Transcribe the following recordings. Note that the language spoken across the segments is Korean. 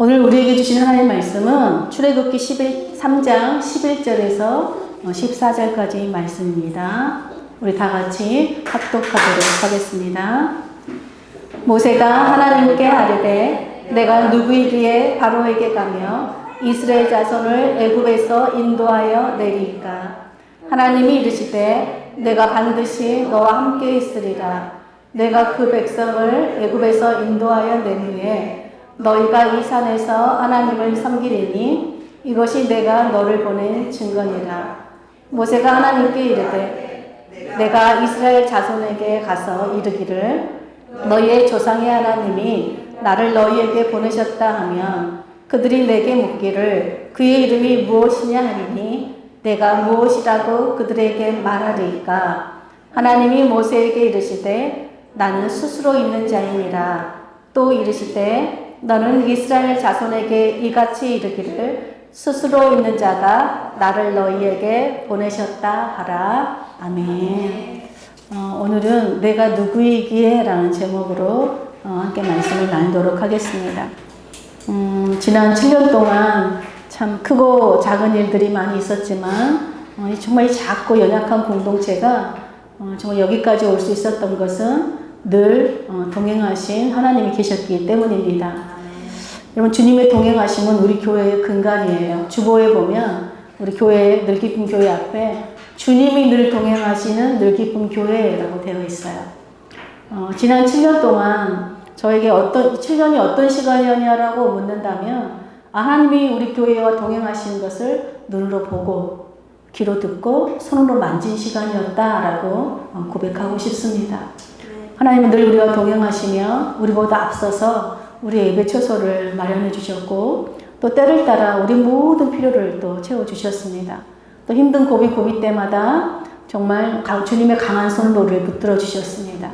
오늘 우리에게 주신 하나님의 말씀은 출애굽기 3장 11절에서 14절까지 말씀입니다. 우리 다 같이 합독하도록 하겠습니다. 모세가 하나님께 아뢰되 내가 누구이기에 바로에게 가며 이스라엘 자손을 애굽에서 인도하여 내리이까. 하나님이 이르시되 내가 반드시 너와 함께 있으리라. 내가 그 백성을 애굽에서 인도하여 낸 후에 너희가 이 산에서 하나님을 섬기리니 이것이 내가 너를 보낸 증거니라. 모세가 하나님께 이르되 내가 이스라엘 자손에게 가서 이르기를 너희의 조상의 하나님이 나를 너희에게 보내셨다 하면 그들이 내게 묻기를 그의 이름이 무엇이냐 하리니 내가 무엇이라고 그들에게 말하리이까. 하나님이 모세에게 이르시되 나는 스스로 있는 자이니라. 또 이르시되 너는 이스라엘 자손에게 이같이 이르기를 스스로 있는 자가 나를 너희에게 보내셨다 하라. 아멘. 오늘은 내가 누구이기에 라는 제목으로 함께 말씀을 나누도록 하겠습니다. 지난 7년 동안 참 크고 작은 일들이 많이 있었지만 정말 이 작고 연약한 공동체가 정말 여기까지 올 수 있었던 것은 늘 동행하신 하나님이 계셨기 때문입니다. 여러분, 주님의 동행하심은 우리 교회의 근간이에요. 주보에 보면 우리 교회 늘기쁨 교회 앞에 주님이 늘 동행하시는 늘기쁨 교회라고 되어 있어요. 지난 7년 동안 저에게 7년이 어떤 시간이었냐라고 묻는다면 하나님이 우리 교회와 동행하시는 것을 눈으로 보고 귀로 듣고 손으로 만진 시간이었다라고 고백하고 싶습니다. 하나님은 늘 우리와 동행하시며 우리보다 앞서서 우리의 예배 처소를 마련해 주셨고 또 때를 따라 우리 모든 필요를 또 채워주셨습니다. 또 힘든 고비 때마다 정말 주님의 강한 손으로 우리를 붙들어 주셨습니다.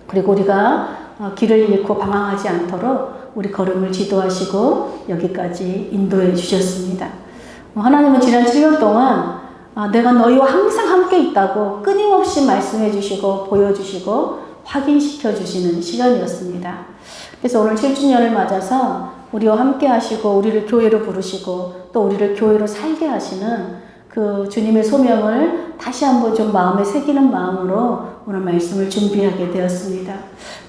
그리고 우리가 길을 잃고 방황하지 않도록 우리 걸음을 지도하시고 여기까지 인도해 주셨습니다. 하나님은 지난 7년 동안 내가 너희와 항상 함께 있다고 끊임없이 말씀해 주시고 보여주시고 확인시켜 주시는 시간이었습니다. 그래서 오늘 7주년을 맞아서 우리와 함께 하시고 우리를 교회로 부르시고 또 우리를 교회로 살게 하시는 그 주님의 소명을 다시 한번 좀 마음에 새기는 마음으로 오늘 말씀을 준비하게 되었습니다.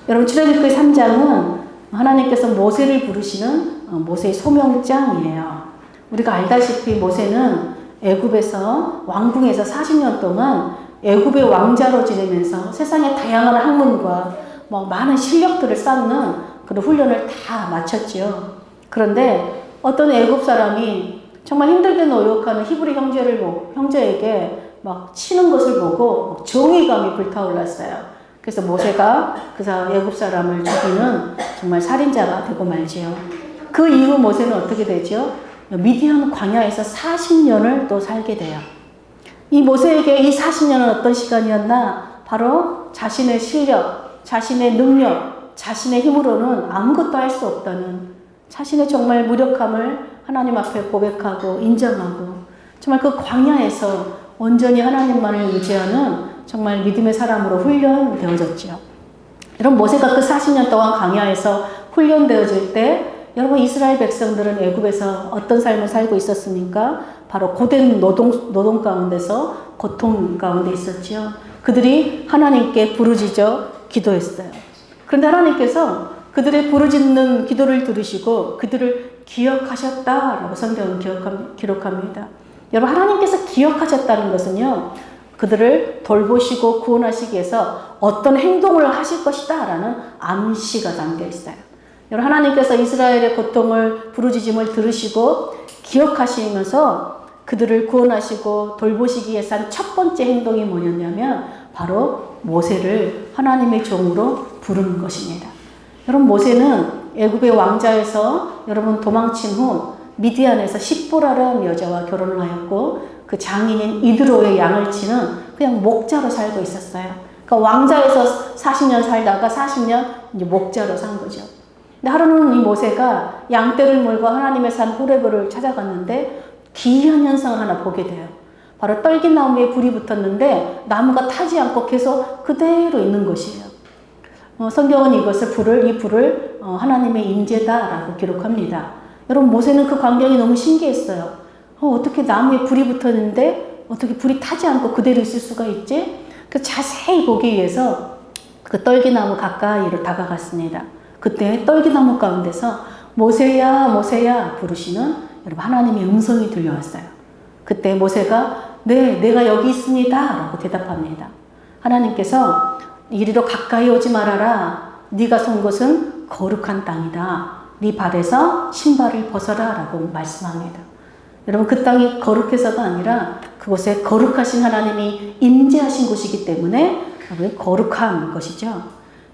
여러분, 출애굽기 3장은 하나님께서 모세를 부르시는 모세의 소명장이에요. 우리가 알다시피 모세는 애굽에서 왕궁에서 40년 동안 애굽의 왕자로 지내면서 세상의 다양한 학문과 많은 실력들을 쌓는 그런 훈련을 다 마쳤지요. 그런데 어떤 애굽 사람이 정말 힘들게 노력하는 히브리 형제에게 막 치는 것을 보고 정의감이 불타올랐어요. 그래서 모세가 그 애굽 사람을 죽이는 정말 살인자가 되고 말지요. 그 이후 모세는 어떻게 되죠? 미디안 광야에서 40년을 또 살게 돼요. 이 모세에게 이 40년은 어떤 시간이었나? 바로 자신의 실력, 자신의 능력, 자신의 힘으로는 아무것도 할 수 없다는 자신의 정말 무력함을 하나님 앞에 고백하고 인정하고 정말 그 광야에서 온전히 하나님만을 의지하는 정말 믿음의 사람으로 훈련되어졌죠. 여러분, 모세가 그 40년 동안 광야에서 훈련되어질 때 여러분, 이스라엘 백성들은 애굽에서 어떤 삶을 살고 있었습니까? 바로 고된 노동 가운데서 고통 가운데 있었죠. 그들이 하나님께 부르짖어 기도했어요. 그런데 하나님께서 그들의 부르짖는 기도를 들으시고 그들을 기억하셨다라고 성경은 기록합니다. 여러분, 하나님께서 기억하셨다는 것은요, 그들을 돌보시고 구원하시기 위해서 어떤 행동을 하실 것이다 라는 암시가 담겨 있어요. 여러분, 하나님께서 이스라엘의 고통을 부르짖음을 들으시고 기억하시면서 그들을 구원하시고 돌보시기 위해서 한 첫 번째 행동이 뭐였냐면 바로 모세를 하나님의 종으로 부르는 것입니다. 여러분, 모세는 애굽의 왕자에서 여러분 도망친 후 미디안에서 십보라라는 여자와 결혼을 하였고 그 장인인 이드로의 양을 치는 그냥 목자로 살고 있었어요. 그러니까 왕자에서 40년 살다가 40년 이제 목자로 산 거죠. 근데 하루는 이 모세가 양떼를 몰고 하나님의 산 호레브를 찾아갔는데 기이한 현상을 하나 보게 돼요. 바로 떨기나무에 불이 붙었는데 나무가 타지 않고 계속 그대로 있는 것이에요. 성경은 이 불을 하나님의 임재다라고 기록합니다. 여러분 모세는 그 광경이 너무 신기했어요. 어떻게 나무에 불이 붙었는데 어떻게 불이 타지 않고 그대로 있을 수가 있지? 그래서 자세히 보기 위해서 그 떨기나무 가까이로 다가갔습니다. 그때 떨기나무 가운데서 모세야 모세야 부르시는 여러분 하나님의 음성이 들려왔어요. 그때 모세가 네 내가 여기 있습니다 라고 대답합니다. 하나님께서 이리로 가까이 오지 말아라. 네가 선 곳은 거룩한 땅이다. 네 발에서 신발을 벗어라 라고 말씀합니다. 여러분 그 땅이 거룩해서가 아니라 그곳에 거룩하신 하나님이 임재하신 곳이기 때문에 거룩한 것이죠.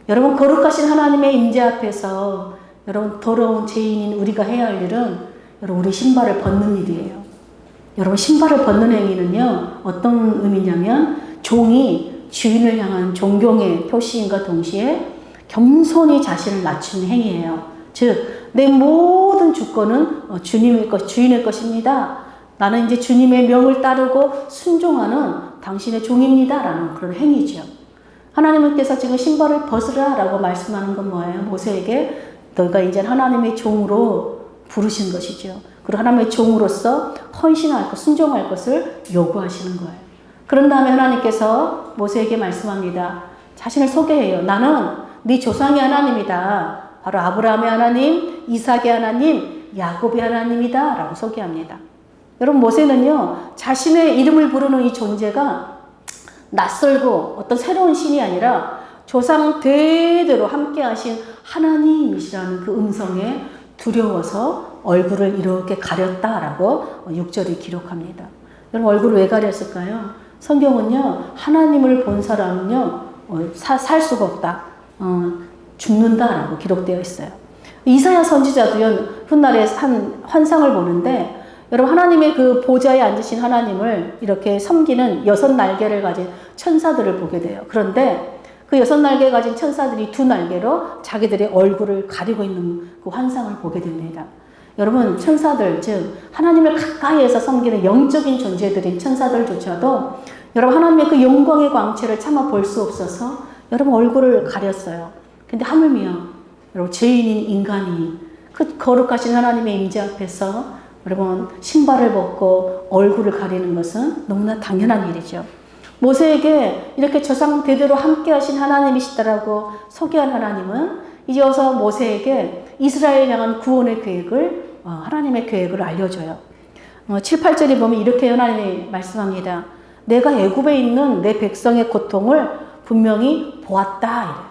여러분 거룩하신 하나님의 임재 앞에서 여러분 더러운 죄인인 우리가 해야 할 일은 여러분 우리 신발을 벗는 일이에요. 여러분 신발을 벗는 행위는요 어떤 의미냐면 종이 주인을 향한 존경의 표시인과 동시에 겸손히 자신을 낮추는 행위예요. 즉 내 모든 주권은 주인의 것입니다. 나는 이제 주님의 명을 따르고 순종하는 당신의 종입니다 라는 그런 행위죠. 하나님께서 지금 신발을 벗으라 라고 말씀하는 건 뭐예요? 모세에게 너희가 이제 하나님의 종으로 부르신 것이죠. 그리고 하나님의 종으로서 헌신할 것, 순종할 것을 요구하시는 거예요. 그런 다음에 하나님께서 모세에게 말씀합니다. 자신을 소개해요. 나는 네 조상의 하나님이다. 바로 아브라함의 하나님, 이삭의 하나님, 야곱의 하나님이다 라고 소개합니다. 여러분 모세는요 자신의 이름을 부르는 이 존재가 낯설고 어떤 새로운 신이 아니라 조상 대대로 함께 하신 하나님이시라는 그 음성에 두려워서 얼굴을 이렇게 가렸다라고 6절이 기록합니다. 여러분 얼굴을 왜 가렸을까요? 성경은요 하나님을 본 사람은요 살 수가 없다. 죽는다라고 기록되어 있어요. 이사야 선지자도요 훗날에 한 환상을 보는데 여러분 하나님의 그 보좌에 앉으신 하나님을 이렇게 섬기는 6날개를 가진 천사들을 보게 돼요. 그런데 그 6날개 가진 천사들이 2날개로 자기들의 얼굴을 가리고 있는 그 환상을 보게 됩니다. 여러분 천사들 즉 하나님을 가까이에서 섬기는 영적인 존재들인 천사들조차도 여러분 하나님의 그 영광의 광채를 차마 볼 수 없어서 여러분 얼굴을 가렸어요. 근데 하물며 여러분 죄인인 인간이 그 거룩하신 하나님의 임재 앞에서 여러분 신발을 벗고 얼굴을 가리는 것은 너무나 당연한 일이죠. 모세에게 이렇게 조상 대대로 함께 하신 하나님이시다라고 소개한 하나님은 이제 와서 모세에게 이스라엘 향한 구원의 계획을 하나님의 계획을 알려줘요. 7, 8절에 보면 이렇게 하나님이 말씀합니다. 내가 애굽에 있는 내 백성의 고통을 분명히 보았다. 이래요.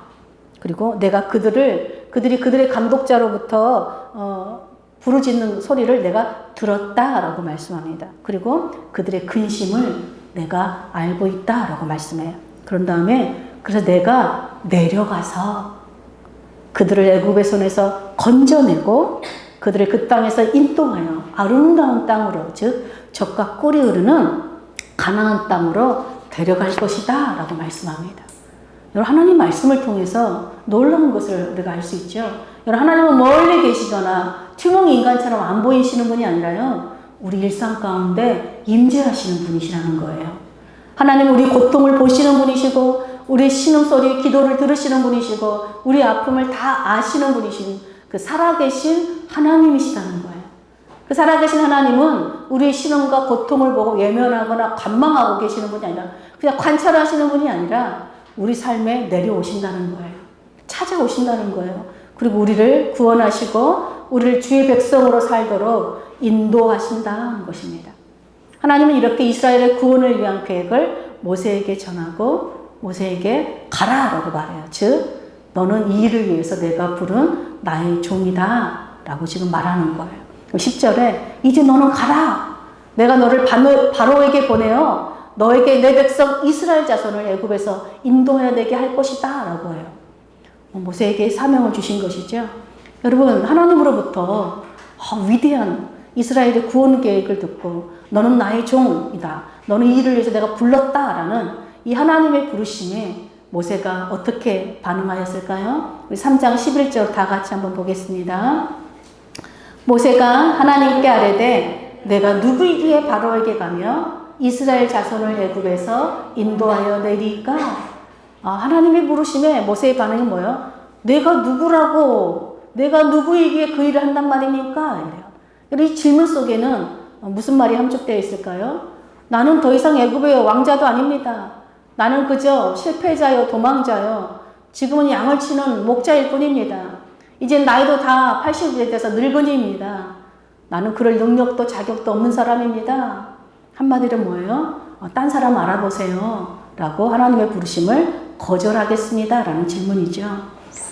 그리고 내가 그들이 그들의 감독자로부터 부르짖는 소리를 내가 들었다라고 말씀합니다. 그리고 그들의 근심을 내가 알고 있다라고 말씀해요. 그런 다음에 그래서 내가 내려가서 그들을 애굽의 손에서 건져내고 그들을 그 땅에서 인도하여 아름다운 땅으로 즉 젖과 꿀이 흐르는 가나안 땅으로 데려갈 것이다 라고 말씀합니다. 여러분 하나님 말씀을 통해서 놀라운 것을 우리가 알 수 있죠. 여러분 하나님은 멀리 계시거나 투명 인간처럼 안 보이시는 분이 아니라요. 우리 일상 가운데 임재하시는 분이시라는 거예요. 하나님은 우리 고통을 보시는 분이시고 우리 신음소리 기도를 들으시는 분이시고 우리 아픔을 다 아시는 분이신 그 살아계신 하나님이시다는 거예요. 그 살아계신 하나님은 우리의 신음과 고통을 보고 예면하거나 관망하고 계시는 분이 아니라 그냥 관찰하시는 분이 아니라 우리 삶에 내려오신다는 거예요. 찾아오신다는 거예요. 그리고 우리를 구원하시고 우리를 주의 백성으로 살도록 인도하신다는 것입니다. 하나님은 이렇게 이스라엘의 구원을 위한 계획을 모세에게 전하고 모세에게 가라라고 말해요. 즉 너는 이 일을 위해서 내가 부른 나의 종이다 라고 지금 말하는 거예요. 10절에 이제 너는 가라. 내가 너를 바로에게 보내어 너에게 내 백성 이스라엘 자손을 애굽에서 인도해내게 할 것이다 라고 해요. 모세에게 사명을 주신 것이죠. 여러분 하나님으로부터 위대한 이스라엘의 구원 계획을 듣고 너는 나의 종이다. 너는 이 일을 위해서 내가 불렀다라는 이 하나님의 부르심에 모세가 어떻게 반응하였을까요? 우리 3장 11절 다 같이 한번 보겠습니다. 모세가 하나님께 아뢰되 내가 누구이기에 바로에게 가며 이스라엘 자손을 애굽에서 인도하여 내리까? 하나님의 부르심에 모세의 반응이 뭐예요? 내가 누구라고, 내가 누구이기에 그 일을 한단 말입니까? 이래요. 이 질문 속에는 무슨 말이 함축되어 있을까요? 나는 더 이상 애굽의 왕자도 아닙니다. 나는 그저 실패자요, 도망자요. 지금은 양을 치는 목자일 뿐입니다. 이제 나이도 다 80이 돼서 늙은이입니다. 나는 그럴 능력도 자격도 없는 사람입니다. 한마디로 뭐예요? 딴 사람 알아보세요. 라고 하나님의 부르심을 거절하겠습니다. 라는 질문이죠.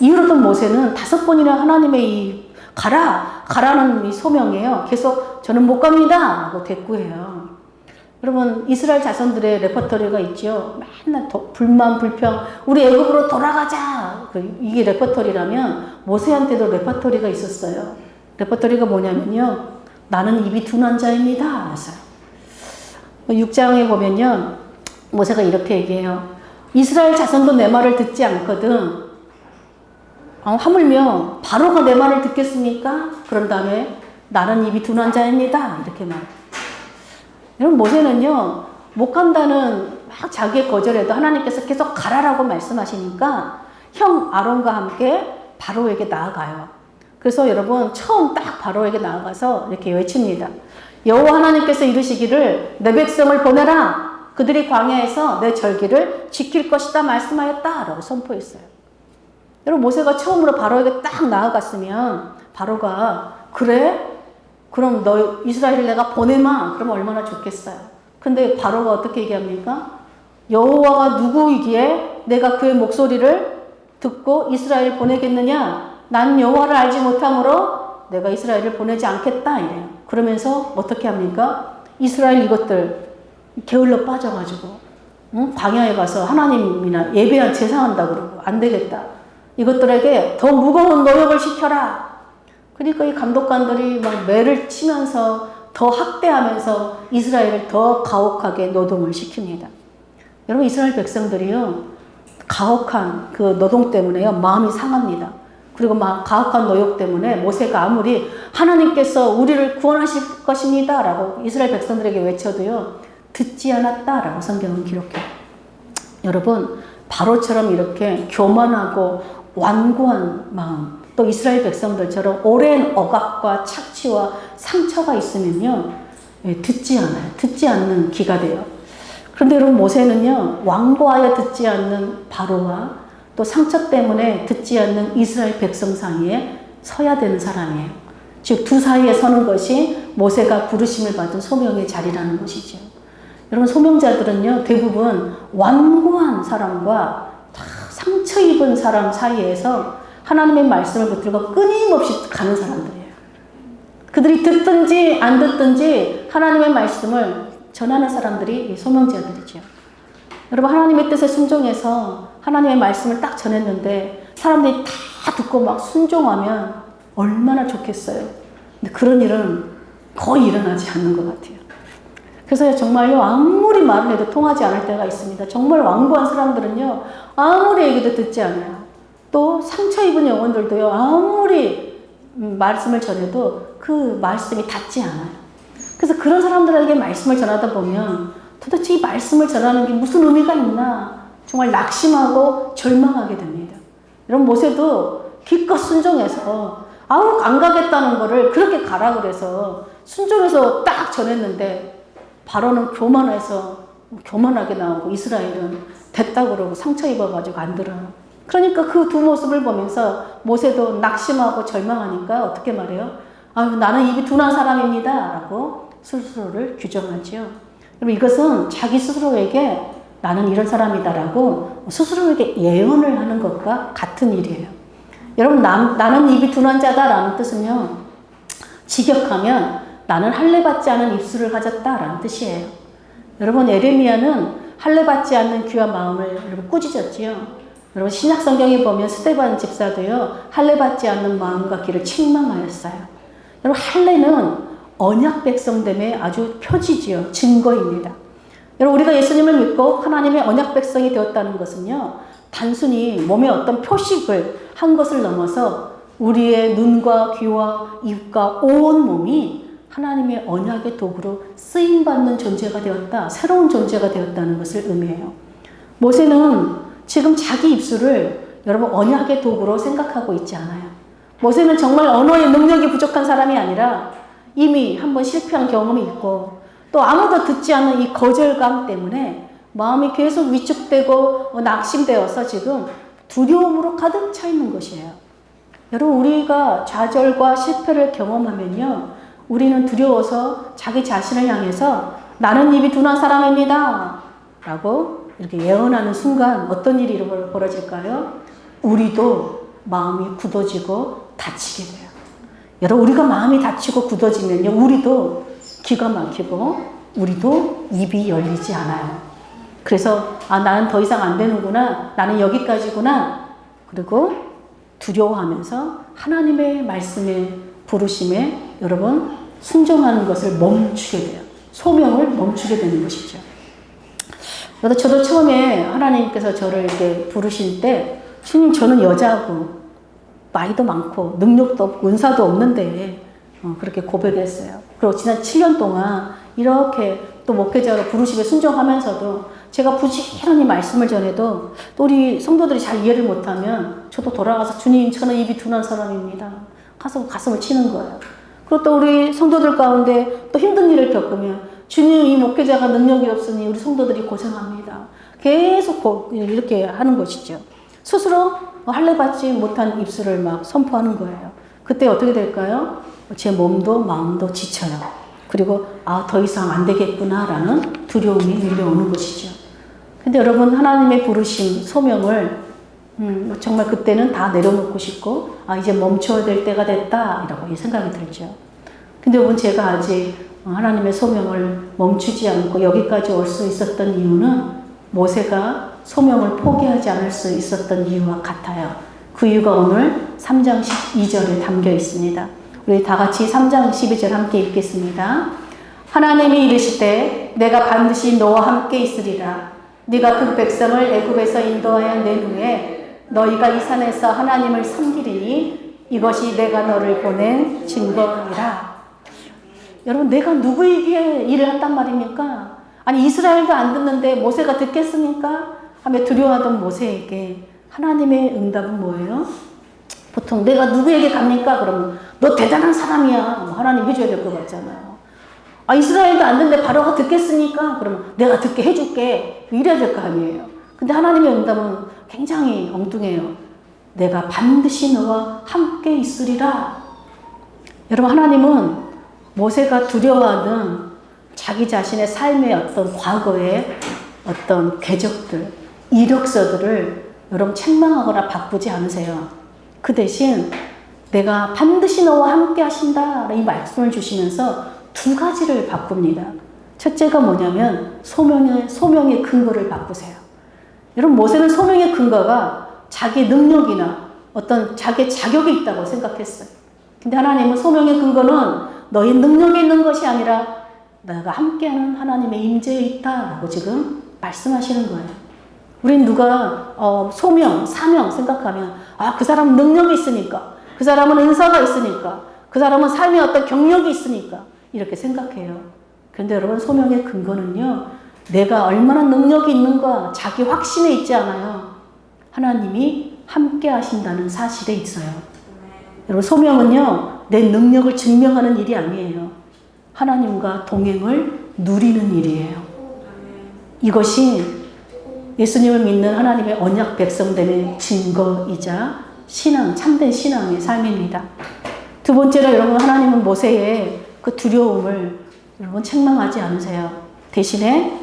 이후로도 모세는 5번이나 하나님의 이 가라는 이 소명이에요. 계속 저는 못 갑니다. 라고 대꾸해요. 여러분, 이스라엘 자손들의 레퍼토리가 있죠. 맨날 불만, 불평, 우리 애굽으로 돌아가자. 이게 레퍼토리라면 모세한테도 레퍼토리가 있었어요. 레퍼토리가 뭐냐면요. 나는 입이 둔한 자입니다. 그랬어요. 6장에 보면요. 모세가 이렇게 얘기해요. 이스라엘 자손도 내 말을 듣지 않거든. 하물며 바로가 내 말을 듣겠습니까? 그런 다음에 나는 입이 둔한 자입니다. 이렇게 말해요. 여러분, 모세는요, 못 간다는 막 자기의 거절에도 하나님께서 계속 가라라고 말씀하시니까 형 아론과 함께 바로에게 나아가요. 그래서 여러분, 처음 딱 바로에게 나아가서 이렇게 외칩니다. 여호와 하나님께서 이르시기를 내 백성을 보내라. 그들이 광야에서 내 절기를 지킬 것이다 말씀하였다. 라고 선포했어요. 여러분, 모세가 처음으로 바로에게 딱 나아갔으면 바로가 그래? 그럼 너 이스라엘을 내가 보내마. 그러면 얼마나 좋겠어요. 근데 바로가 어떻게 얘기합니까? 여호와가 누구이기에 내가 그의 목소리를 듣고 이스라엘을 보내겠느냐? 난 여호와를 알지 못하므로 내가 이스라엘을 보내지 않겠다. 이래요. 그러면서 어떻게 합니까? 이스라엘 이것들 게을러 빠져가지고 광야에 가서 하나님이나 예배한 제사한다 그러고 안 되겠다. 이것들에게 더 무거운 노역을 시켜라. 그러니까 이 감독관들이 막 매를 치면서 더 학대하면서 이스라엘을 더 가혹하게 노동을 시킵니다. 여러분, 이스라엘 백성들이요, 가혹한 그 노동 때문에요, 마음이 상합니다. 그리고 막 가혹한 노역 때문에 모세가 아무리 하나님께서 우리를 구원하실 것입니다. 라고 이스라엘 백성들에게 외쳐도요, 듣지 않았다라고 성경은 기록해요. 여러분, 바로처럼 이렇게 교만하고 완고한 마음, 또 이스라엘 백성들처럼 오랜 억압과 착취와 상처가 있으면요, 듣지 않아요. 듣지 않는 기가 돼요. 그런데 여러분, 모세는요, 완고하여 듣지 않는 바로와 또 상처 때문에 듣지 않는 이스라엘 백성 사이에 서야 되는 사람이에요. 즉, 두 사이에 서는 것이 모세가 부르심을 받은 소명의 자리라는 것이죠. 여러분, 소명자들은요, 대부분 완고한 사람과 상처 입은 사람 사이에서 하나님의 말씀을 붙들고 끊임없이 가는 사람들이에요. 그들이 듣든지 안 듣든지 하나님의 말씀을 전하는 사람들이 소명자들이죠. 여러분, 하나님의 뜻에 순종해서 하나님의 말씀을 딱 전했는데 사람들이 다 듣고 막 순종하면 얼마나 좋겠어요. 근데 그런 일은 거의 일어나지 않는 것 같아요. 그래서 정말요, 아무리 말을 해도 통하지 않을 때가 있습니다. 정말 완고한 사람들은요, 아무리 얘기도 듣지 않아요. 또 상처 입은 영혼들도요, 아무리 말씀을 전해도 그 말씀이 닿지 않아요. 그래서 그런 사람들에게 말씀을 전하다 보면 도대체 이 말씀을 전하는 게 무슨 의미가 있나 정말 낙심하고 절망하게 됩니다. 여러분, 모세도 기껏 순종해서 안 가겠다는 거를 그렇게 가라 그래서 순종해서 딱 전했는데 바로는 교만하게 나오고 이스라엘은 됐다 그러고 상처 입어가지고 안 들어요. 그러니까 그 두 모습을 보면서 모세도 낙심하고 절망하니까 어떻게 말해요? 나는 입이 둔한 사람입니다. 라고 스스로를 규정하죠. 여러분, 이것은 자기 스스로에게 나는 이런 사람이다 라고 스스로에게 예언을 하는 것과 같은 일이에요. 여러분, 나는 입이 둔한 자다 라는 뜻은요, 직역하면 나는 할례받지 않은 입술을 가졌다 라는 뜻이에요. 여러분, 에레미야는 할례받지 않는 귀와 마음을 여러분 꾸짖었지요. 여러분, 신약 성경에 보면 스데반 집사도요, 할례받지 않는 마음과 귀를 책망하였어요. 여러분, 할례는 언약 백성됨의 아주 표지지요. 증거입니다. 여러분, 우리가 예수님을 믿고 하나님의 언약 백성이 되었다는 것은요, 단순히 몸에 어떤 표식을 한 것을 넘어서 우리의 눈과 귀와 입과 온 몸이 하나님의 언약의 도구로 쓰임받는 존재가 되었다. 새로운 존재가 되었다는 것을 의미해요. 모세는 지금 자기 입술을 여러분 언약의 도구로 생각하고 있지 않아요. 모세는 정말 언어의 능력이 부족한 사람이 아니라 이미 한번 실패한 경험이 있고 또 아무도 듣지 않는 이 거절감 때문에 마음이 계속 위축되고 낙심되어서 지금 두려움으로 가득 차 있는 것이에요. 여러분 우리가 좌절과 실패를 경험하면요. 우리는 두려워서 자기 자신을 향해서 나는 입이 둔한 사람입니다. 라고 이렇게 예언하는 순간 어떤 일이 벌어질까요? 우리도 마음이 굳어지고 다치게 돼요. 여러분 우리가 마음이 다치고 굳어지면요. 우리도 기가 막히고 우리도 입이 열리지 않아요. 그래서 나는 더 이상 안 되는구나. 나는 여기까지구나. 그리고 두려워하면서 하나님의 말씀에 부르심에 여러분 순종하는 것을 멈추게 돼요. 소명을 멈추게 되는 것이죠. 저도 처음에 하나님께서 저를 이렇게 부르실 때 주님 저는 여자고 나이도 많고 능력도 없고 은사도 없는데 그렇게 고백했어요. 그리고 지난 7년 동안 이렇게 또 목회자로 부르심에 순종하면서도 제가 부지런히 말씀을 전해도 또 우리 성도들이 잘 이해를 못하면 저도 돌아가서 주님 저는 입이 둔한 사람입니다. 가슴을 치는 거예요. 그리고 또 우리 성도들 가운데 또 힘든 일을 겪으면 주님 이 목회자가 능력이 없으니 우리 성도들이 고생합니다. 계속 이렇게 하는 것이죠. 스스로 할례받지 못한 입술을 막 선포하는 거예요. 그때 어떻게 될까요? 제 몸도 마음도 지쳐요. 그리고 더 이상 안 되겠구나라는 두려움이 밀려오는 것이죠. 근데 여러분 하나님의 부르심, 소명을 정말 그때는 다 내려놓고 싶고 이제 멈춰야 될 때가 됐다 라고 생각이 들죠. 근데 여러분 제가 아직 하나님의 소명을 멈추지 않고 여기까지 올 수 있었던 이유는 모세가 소명을 포기하지 않을 수 있었던 이유와 같아요. 그 이유가 오늘 3장 12절에 담겨 있습니다. 우리 다 같이 3장 12절 함께 읽겠습니다. 하나님이 이르시되 내가 반드시 너와 함께 있으리라. 네가 그 백성을 애굽에서 인도하여 낸 후에 너희가 이 산에서 하나님을 섬기리니 이것이 내가 너를 보낸 증거이라. 여러분 내가 누구에게 일을 한단 말입니까? 아니 이스라엘도 안 듣는데 모세가 듣겠습니까? 하며 두려워하던 모세에게 하나님의 응답은 뭐예요? 보통 내가 누구에게 갑니까? 그러면 너 대단한 사람이야. 하나님 해줘야 될 것 같잖아요. 이스라엘도 안 듣는데 바로가 듣겠습니까? 그러면 내가 듣게 해줄게. 이래야 될 거 아니에요. 근데 하나님의 응답은 굉장히 엉뚱해요. 내가 반드시 너와 함께 있으리라. 여러분 하나님은 모세가 두려워하는 자기 자신의 삶의 어떤 과거의 어떤 궤적들, 이력서들을 여러분 책망하거나 바꾸지 않으세요. 그 대신 내가 반드시 너와 함께 하신다 이 말씀을 주시면서 두 가지를 바꿉니다. 첫째가 뭐냐면 소명의 근거를 바꾸세요. 여러분 모세는 소명의 근거가 자기 능력이나 어떤 자기 자격이 있다고 생각했어요. 근데 하나님은 소명의 근거는 너의 능력에 있는 것이 아니라 내가 함께하는 하나님의 임재에 있다라고 지금 말씀하시는 거예요. 우린 누가 소명, 사명 생각하면 그 사람은 능력이 있으니까, 그 사람은 은사가 있으니까, 그 사람은 삶에 어떤 경력이 있으니까 이렇게 생각해요. 그런데 여러분 소명의 근거는요. 내가 얼마나 능력이 있는가 자기 확신에 있지 않아요. 하나님이 함께 하신다는 사실에 있어요. 여러분 소명은요. 내 능력을 증명하는 일이 아니에요. 하나님과 동행을 누리는 일이에요. 이것이 예수님을 믿는 하나님의 언약 백성됨의 증거이자 신앙, 참된 신앙의 삶입니다. 두 번째로 여러분 하나님은 모세의 그 두려움을 여러분 책망하지 않으세요. 대신에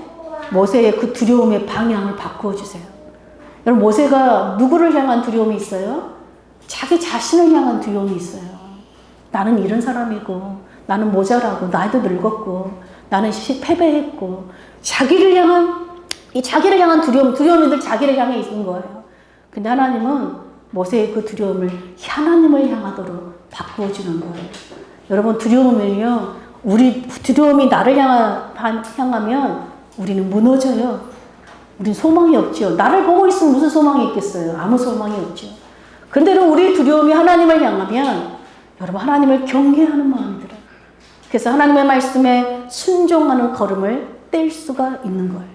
모세의 그 두려움의 방향을 바꾸어 주세요. 여러분 모세가 누구를 향한 두려움이 있어요? 자기 자신을 향한 두려움이 있어요. 나는 이런 사람이고 나는 모자라고 나이도 늙었고 나는 패배했고 자기를 향한 두려움이 늘 자기를 향해 있는 거예요. 근데 하나님은 모세의 그 두려움을 하나님을 향하도록 바꾸어주는 거예요. 여러분 두려움은요. 우리 두려움이 나를 향하면 우리는 무너져요. 우린 소망이 없죠. 나를 보고 있으면 무슨 소망이 있겠어요. 아무 소망이 없죠. 그런데 우리 두려움이 하나님을 향하면 여러분 하나님을 경외하는 마음이 들어요. 그래서 하나님의 말씀에 순종하는 걸음을 뗄 수가 있는 거예요.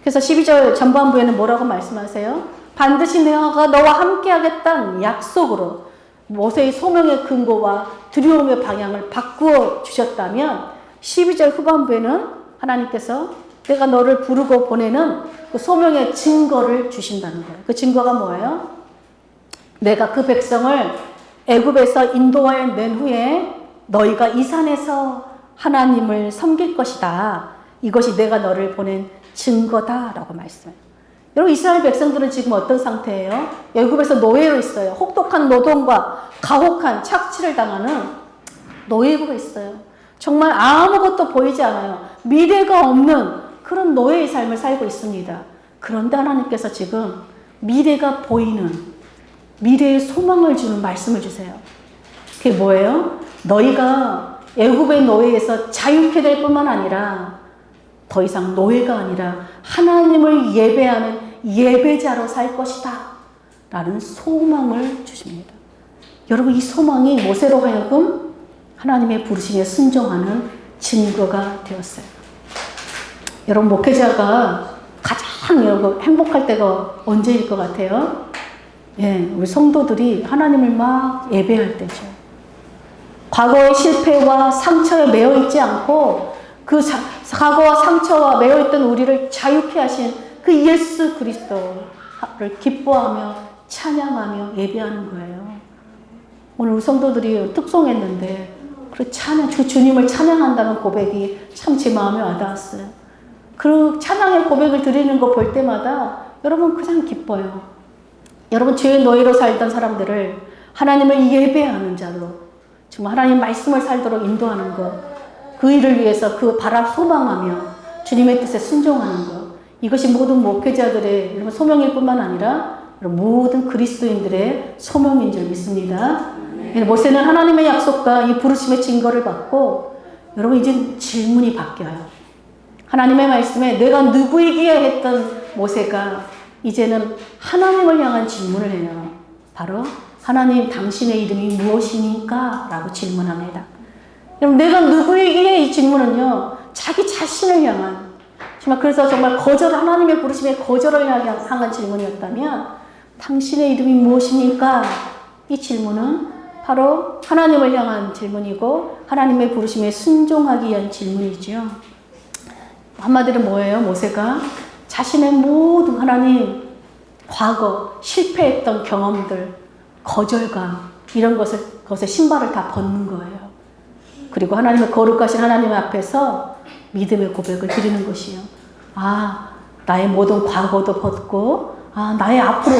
그래서 12절 전반부에는 뭐라고 말씀하세요? 반드시 내가 너와 함께 하겠다는 약속으로 모세의 소명의 근거와 두려움의 방향을 바꾸어 주셨다면 12절 후반부에는 하나님께서 내가 너를 부르고 보내는 그 소명의 증거를 주신다는 거예요. 그 증거가 뭐예요? 내가 그 백성을 애굽에서 인도하여 낸 후에 너희가 이 산에서 하나님을 섬길 것이다. 이것이 내가 너를 보낸 증거다라고 말씀해요. 여러분, 이스라엘 백성들은 지금 어떤 상태예요? 애굽에서 노예로 있어요. 혹독한 노동과 가혹한 착취를 당하는 노예구가 있어요. 정말 아무것도 보이지 않아요. 미래가 없는 그런 노예의 삶을 살고 있습니다. 그런데 하나님께서 지금 미래가 보이는, 미래의 소망을 주는 말씀을 주세요. 그게 뭐예요? 너희가 애굽의 노예에서 자유케 될 뿐만 아니라 더 이상 노예가 아니라 하나님을 예배하는 예배자로 살 것이다 라는 소망을 주십니다. 여러분, 이 소망이 모세로 하여금 하나님의 부르심에 순종하는 증거가 되었어요. 여러분, 목회자가 가장 행복할 때가 언제일 것 같아요? 예, 우리 성도들이 하나님을 막 예배할 때죠. 과거의 실패와 상처에 매여 있지 않고 그 과거와 상처와 매여 있던 우리를 자유케 하신 그 예수 그리스도를 기뻐하며 찬양하며 예배하는 거예요. 오늘 우리 성도들이 특송했는데 그 주님을 찬양한다는 고백이 참 제 마음에 와닿았어요. 그 찬양의 고백을 드리는 거 볼 때마다 여러분 그냥 기뻐요. 여러분, 죄의 노예로 살던 사람들을 하나님을 예배하는 자로 정말 하나님 말씀을 살도록 인도하는 것, 그 일을 위해서 그 바라 소망하며 주님의 뜻에 순종하는 것, 이것이 모든 목회자들의 소명일 뿐만 아니라 모든 그리스도인들의 소명인 줄 믿습니다. 모세는 하나님의 약속과 이 부르심의 증거를 받고 여러분 이제 질문이 바뀌어요. 하나님의 말씀에 내가 누구이기에 했던 모세가 이제는 하나님을 향한 질문을 해요. 바로 하나님, 당신의 이름이 무엇입니까? 라고 질문합니다. 여러분, 내가 누구이기에 이 질문은요, 자기 자신을 향한, 정말 그래서 정말 하나님의 부르심에 거절을 향한 질문이었다면 당신의 이름이 무엇입니까? 이 질문은 바로 하나님을 향한 질문이고 하나님의 부르심에 순종하기 위한 질문이죠. 한마디로 뭐예요? 모세가 자신의 모든 하나님 과거 실패했던 경험들, 거절감 이런 것에 신발을 다 벗는 거예요. 그리고 하나님의 거룩하신 하나님 앞에서 믿음의 고백을 드리는 것이요. 나의 모든 과거도 벗고 나의 앞으로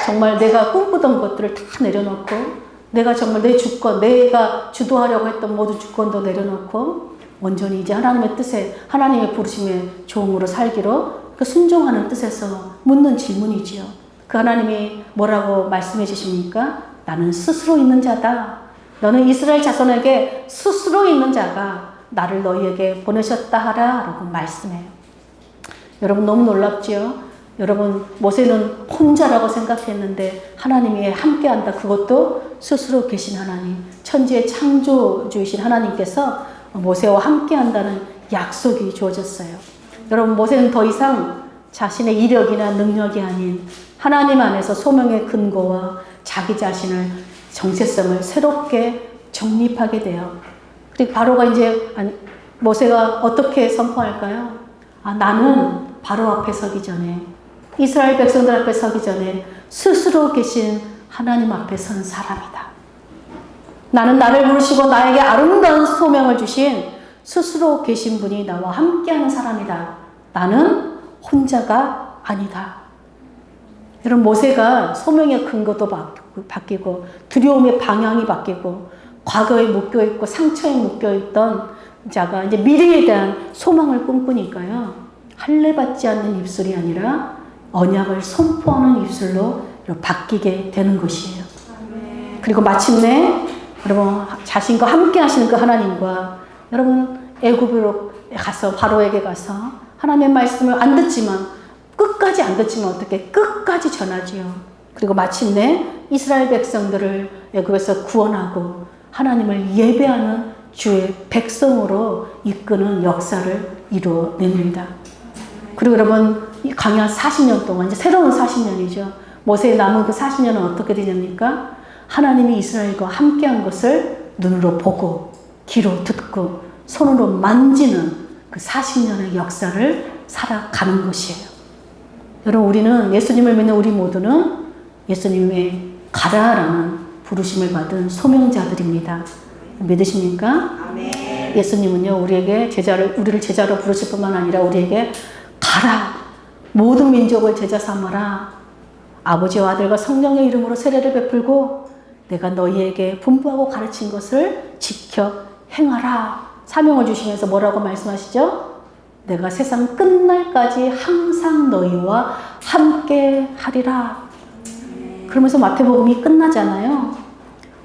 정말 내가 꿈꾸던 것들을 다 내려놓고 내가 정말 내 주권, 내가 주도하려고 했던 모든 주권도 내려놓고 온전히 이제 하나님의 뜻에, 하나님의 부르심의 종으로 살기로 그 순종하는 뜻에서 묻는 질문이지요. 그 하나님이 뭐라고 말씀해 주십니까? 나는 스스로 있는 자다. 너는 이스라엘 자손에게 스스로 있는 자가 나를 너희에게 보내셨다 하라 라고 말씀해요. 여러분 너무 놀랍죠? 여러분 모세는 혼자라고 생각했는데 하나님이 함께한다. 그것도 스스로 계신 하나님, 천지의 창조주이신 하나님께서 모세와 함께한다는 약속이 주어졌어요. 여러분 모세는 더 이상 자신의 이력이나 능력이 아닌 하나님 안에서 소명의 근거와 자기 자신을 정체성을 새롭게 정립하게 돼요. 그리고 바로가 이제 모세가 어떻게 선포할까요? 나는 바로 앞에 서기 전에, 이스라엘 백성들 앞에 서기 전에 스스로 계신 하나님 앞에 선 사람이다. 나는 나를 부르시고 나에게 아름다운 소명을 주신 스스로 계신 분이 나와 함께하는 사람이다. 나는 혼자가 아니다. 여러분 모세가 소명의 근거도 바뀌고 두려움의 방향이 바뀌고 과거에 묶여있고 상처에 묶여있던 자가 이제 미래에 대한 소망을 꿈꾸니까요. 할례받지 않는 입술이 아니라 언약을 선포하는 입술로 바뀌게 되는 것이에요. 그리고 마침내 여러분 자신과 함께 하시는 그 하나님과 여러분 애굽으로 가서 바로에게 가서 하나님의 말씀을 안 듣지만 끝까지 안 듣지만 어떻게 끝까지 전하지요. 그리고 마침내 이스라엘 백성들을 애굽에서 구원하고 하나님을 예배하는 주의 백성으로 이끄는 역사를 이루어냅니다. 그리고 여러분 이 광야 40년 동안 이제 새로운 40년이죠. 모세의 남은 그 40년은 어떻게 되냐니까 하나님이 이스라엘과 함께한 것을 눈으로 보고 귀로 듣고 손으로 만지는 그 40년의 역사를 살아가는 것이에요. 여러분 우리는 예수님을 믿는 우리 모두는 예수님의 가라라는 부르심을 받은 소명자들입니다. 믿으십니까? 아멘. 예수님은요 우리를 제자로 부르실 뿐만 아니라 우리에게 가라 모든 민족을 제자 삼아라 아버지와 아들과 성령의 이름으로 세례를 베풀고 내가 너희에게 분부하고 가르친 것을 지켜 행하라 사명을 주시면서 뭐라고 말씀하시죠? 내가 세상 끝날까지 항상 너희와 함께 하리라. 그러면서 마태복음이 끝나잖아요.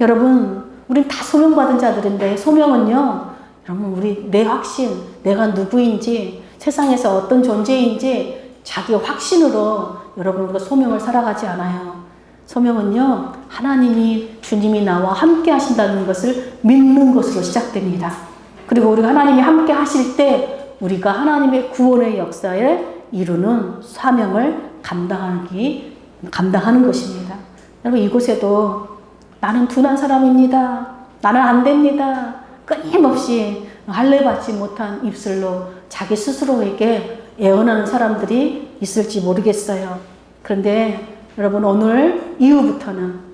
여러분 우린 다 소명받은 자들인데 소명은요 여러분 내 확신 내가 누구인지 세상에서 어떤 존재인지 자기 확신으로 여러분 그 소명을 살아가지 않아요. 소명은요 하나님이 주님이 나와 함께 하신다는 것을 믿는 것으로 시작됩니다. 그리고 우리가 하나님이 함께 하실 때 우리가 하나님의 구원의 역사에 이루는 사명을 감당하는 것입니다. 여러분 이곳에도 나는 둔한 사람입니다. 나는 안 됩니다. 끊임없이 할례받지 못한 입술로 자기 스스로에게 애원하는 사람들이 있을지 모르겠어요. 그런데 여러분 오늘 이후부터는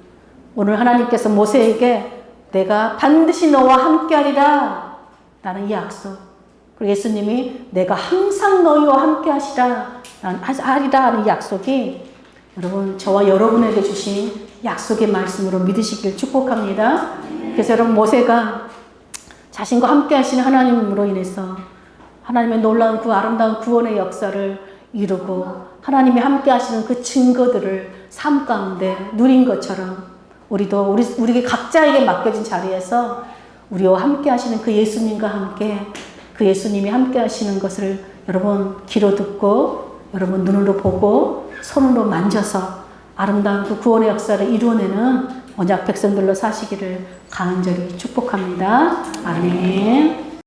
오늘 하나님께서 모세에게 내가 반드시 너와 함께하리라 라는 이 약속 그리고 예수님이 내가 항상 너희와 함께 하리라 하는 약속이 여러분 저와 여러분에게 주신 약속의 말씀으로 믿으시길 축복합니다. 그래서 여러분 모세가 자신과 함께 하시는 하나님으로 인해서 하나님의 놀라운 그 아름다운 구원의 역사를 이루고 하나님이 함께 하시는 그 증거들을 삶 가운데 누린 것처럼 우리도 우리 각자에게 맡겨진 자리에서 우리와 함께 하시는 그 예수님과 함께 그 예수님이 함께 하시는 것을 여러분 귀로 듣고 여러분 눈으로 보고 손으로 만져서 아름다운 그 구원의 역사를 이루어내는 언약 백성들로 사시기를 간절히 축복합니다. 아멘.